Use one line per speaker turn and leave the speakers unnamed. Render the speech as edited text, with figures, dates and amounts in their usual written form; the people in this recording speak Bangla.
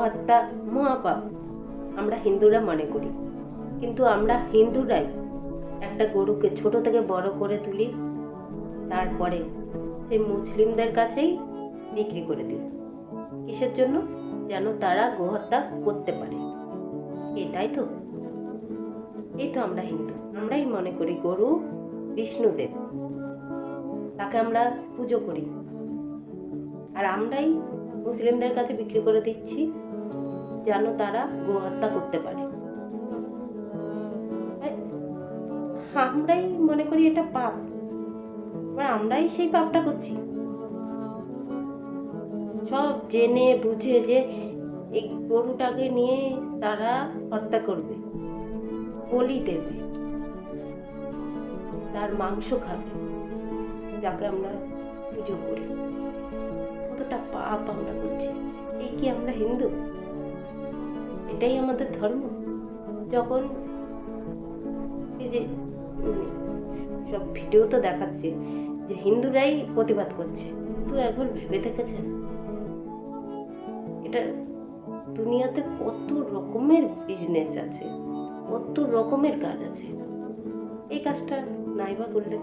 গোহত্যা মহাপাপ আমরা হিন্দুরা মনে করি, কিন্তু আমরা হিন্দুরাই একটা গরুকে ছোট থেকে বড় করে তুলি, তারপরে সেই মুসলিমদের কাছেই বিক্রি করে দিই। কিসের জন্য? যেন তারা গোহত্যা করতে পারে। তাই তো, এই তো আমরা হিন্দু, আমরাই মনে করি গরু বিষ্ণুদেব, তাকে আমরা পুজো করি, আর আমরাই মুসলিমদের কাছে বিক্রি করে দিচ্ছি যেন তারা গোহত্যা করতে পারে। আমরাই মনে করি এটা পাপ, এবার আমরাই সেই পাপটা করছি, সব জেনে বুঝে যে এই গরুটাকে নিয়ে তারা হত্যা করবে, বলি দেবে, তার মাংস খাবে, যাকে আমরা পুজো করি। কতটা পাপ আমরা করছি। এই কি আমরা হিন্দু? এটাই আমাদের ধর্ম? যখন এই যে সব ভিডিও তো দেখাচ্ছে যে হিন্দুরাই প্রতিবাদ করছে, তো একবার ভেবে দেখেছেন এটা দুনিয়াতে কত রকমের বিজনেস আছে, কত রকমের কাজ আছে, এই কাজটা নাইবা করলে